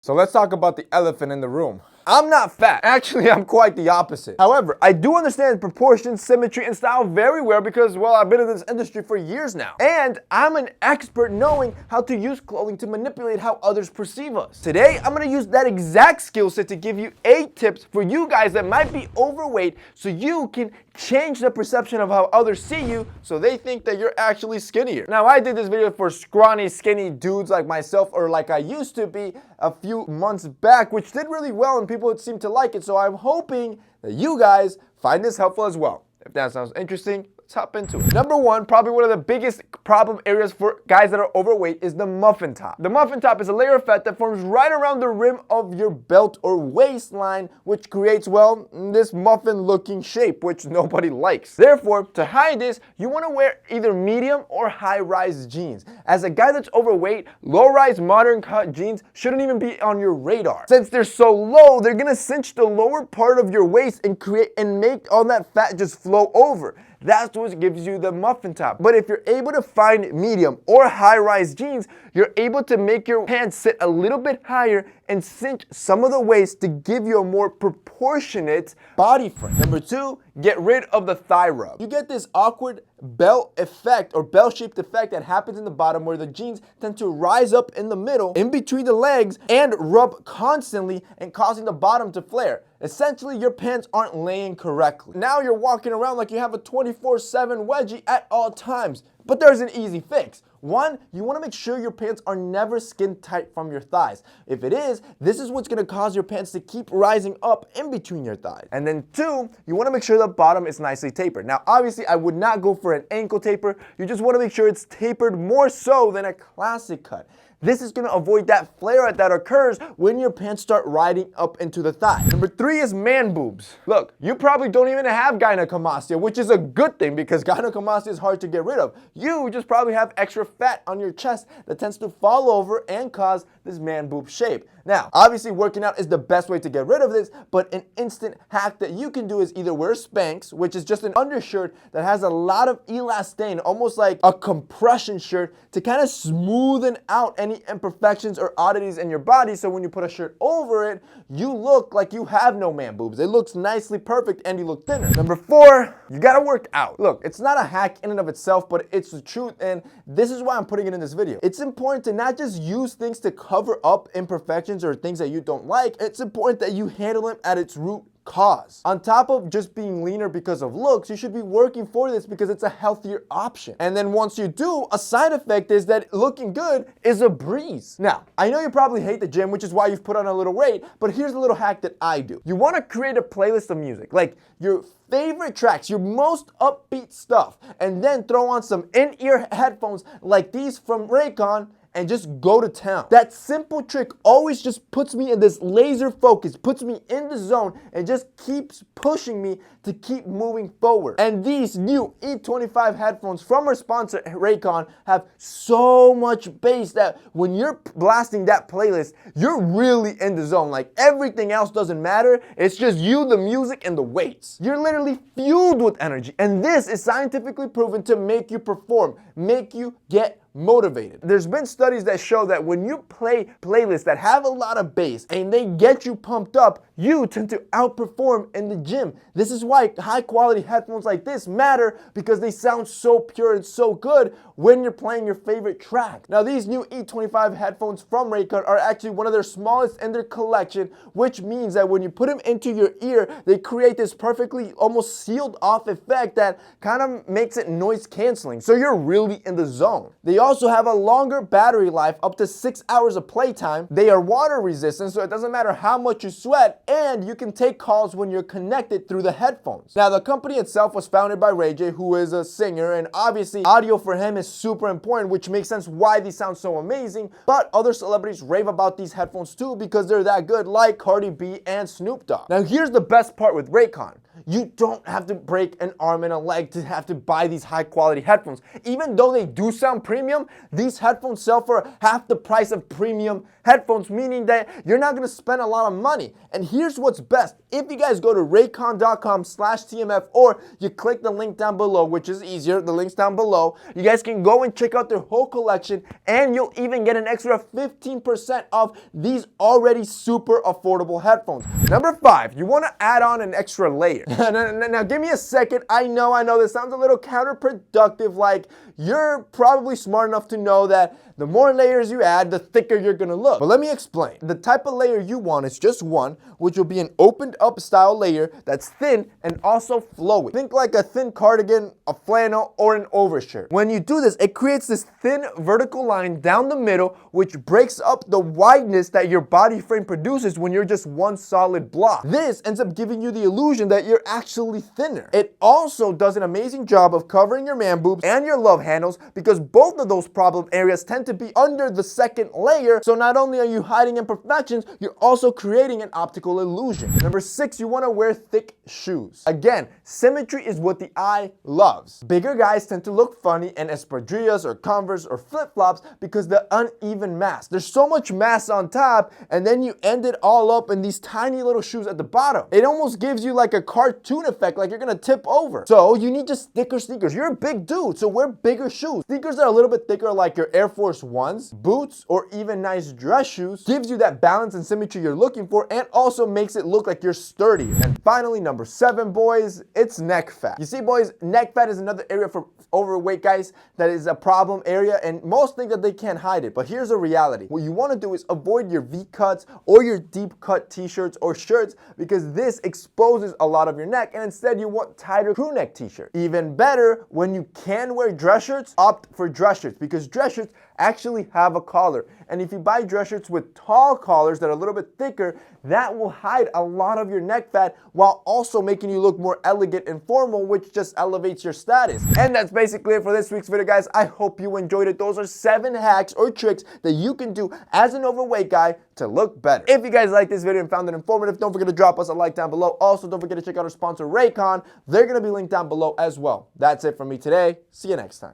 So let's talk about the elephant in the room. I'm not fat. Actually, I'm quite the opposite. However, I do understand proportion, symmetry, and style very well because, well, I've been in this industry for years now. And I'm an expert knowing how to use clothing to manipulate how others perceive us. Today, I'm gonna use that exact skill set to give you 8 tips for you guys that might be overweight so you can change the perception of how others see you so they think that you're actually skinnier. Now, I did this video for scrawny, skinny dudes like myself, or like I used to be a few months back, which did really well and people seem to like it. So I'm hoping that you guys find this helpful as well. If that sounds interesting, let's hop into it. Number 1, probably one of the biggest problem areas for guys that are overweight is the muffin top. The muffin top is a layer of fat that forms right around the rim of your belt or waistline, which creates, well, this muffin looking shape, which nobody likes. Therefore, to hide this, you want to wear either medium or high-rise jeans. As a guy that's overweight, low-rise modern cut jeans shouldn't even be on your radar. Since they're so low, they're gonna cinch the lower part of your waist and make all that fat just flow over. That's what gives you the muffin top. But if you're able to find medium or high-rise jeans, you're able to make your pants sit a little bit higher and cinch some of the waist to give you a more proportionate body frame. Number 2, get rid of the thigh rub. You get this awkward belt effect or bell-shaped effect that happens in the bottom where the jeans tend to rise up in the middle, in between the legs, and rub constantly and causing the bottom to flare. Essentially, your pants aren't laying correctly. Now you're walking around like you have a 24/7 wedgie at all times. But there's an easy fix. 1, you want to make sure your pants are never skin tight from your thighs. If it is, this is what's going to cause your pants to keep rising up in between your thighs. And then 2, you want to make sure the bottom is nicely tapered. Now, obviously, I would not go for an ankle taper. You just want to make sure it's tapered more so than a classic cut. This is going to avoid that flare that occurs when your pants start riding up into the thigh. Number 3 is man boobs. Look, you probably don't even have gynecomastia, which is a good thing because gynecomastia is hard to get rid of. You just probably have extra fat on your chest that tends to fall over and cause this man boob shape. Now, obviously working out is the best way to get rid of this, but an instant hack that you can do is either wear Spanx, which is just an undershirt that has a lot of elastane, almost like a compression shirt, to kind of smoothen out any imperfections or oddities in your body, so when you put a shirt over it, you look like you have no man boobs. It looks nicely perfect and you look thinner. Number 4, you gotta work out. Look, it's not a hack in and of itself, but it's the truth, and this is why I'm putting it in this video. It's important to not just use things to cover up imperfections or things that you don't like. It's important that you handle them at its root cause. On top of just being leaner because of looks, you should be working for this because it's a healthier option. And then once you do, a side effect is that looking good is a breeze. Now, I know you probably hate the gym, which is why you've put on a little weight, but here's a little hack that I do. You want to create a playlist of music, like your favorite tracks, your most upbeat stuff, and then throw on some in-ear headphones like these from Raycon and just go to town. That simple trick always just puts me in this laser focus, puts me in the zone, and just keeps pushing me to keep moving forward. And these new E25 headphones from our sponsor Raycon have so much bass that when you're blasting that playlist, you're really in the zone. Like everything else doesn't matter. It's just you, the music, and the weights. You're literally fueled with energy. And this is scientifically proven to make you perform, make you get motivated. There's been studies that show that when you play playlists that have a lot of bass and they get you pumped up, you tend to outperform in the gym. This is why high quality headphones like this matter, because they sound so pure and so good when you're playing your favorite track. Now, these new E25 headphones from Raycon are actually one of their smallest in their collection, which means that when you put them into your ear, they create this perfectly almost sealed off effect that kind of makes it noise canceling. So you're really in the zone. They also have a longer battery life, up to 6 hours of playtime. They are water resistant, so it doesn't matter how much you sweat, and you can take calls when you're connected through the headphones. Now, the company itself was founded by Ray J, who is a singer, and obviously audio for him is super important, which makes sense why these sound so amazing. But other celebrities rave about these headphones too because they're that good, like Cardi B and Snoop Dogg. Now, here's the best part with Raycon. You don't have to break an arm and a leg to have to buy these high quality headphones. Even though they do sound premium, these headphones sell for half the price of premium headphones, meaning that you're not gonna spend a lot of money. And here's what's best. If you guys go to raycon.com/TMF or you click the link down below, which is easier, the link's down below, you guys can go and check out their whole collection, and you'll even get an extra 15% off these already super affordable headphones. Number 5, you wanna add on an extra layer. Now give me a second. I know this sounds a little counterproductive, like you're probably smart enough to know that the more layers you add, the thicker you're gonna look. But let me explain. The type of layer you want is just one, which will be an opened up style layer that's thin and also flowy. Think like a thin cardigan, a flannel, or an overshirt. When you do this, it creates this thin vertical line down the middle, which breaks up the wideness that your body frame produces when you're just one solid block. This ends up giving you the illusion that you're actually thinner. It also does an amazing job of covering your man boobs and your love handles, because both of those problem areas tend to be under the second layer. So not only are you hiding imperfections, you're also creating an optical illusion. Number 6, you want to wear thick shoes. Again, symmetry is what the eye loves. Bigger guys tend to look funny in espadrilles or Converse or flip-flops because the uneven mass. There's so much mass on top, and then you end it all up in these tiny little shoes at the bottom. It almost gives you like a cartoon effect, like you're gonna tip over. So you need just thicker sneakers. You're a big dude, so wear bigger shoes. Sneakers that are a little bit thicker, like your Air Force Ones, boots, or even nice dress shoes, gives you that balance and symmetry you're looking for, and also makes it look like you're sturdier. And finally, number 7, boys, it's neck fat. You see, boys, neck fat is another area for overweight guys that is a problem area, and most think that they can't hide it. But here's the reality. What you want to do is avoid your V-cuts or your deep cut t-shirts or shirts, because this exposes a lot of your neck, and instead you want tighter crew neck t-shirts. Even better, when you can wear dress shirts, opt for dress shirts, because dress shirts actually have a collar. And if you buy dress shirts with tall collars that are a little bit thicker, that will hide a lot of your neck fat while also making you look more elegant and formal, which just elevates your status. And that's basically it for this week's video, guys. I hope you enjoyed it. Those are 7 hacks or tricks that you can do as an overweight guy to look better. If you guys liked this video and found it informative, don't forget to drop us a like down below. Also, don't forget to check out our sponsor, Raycon. They're gonna be linked down below as well. That's it from me today. See you next time.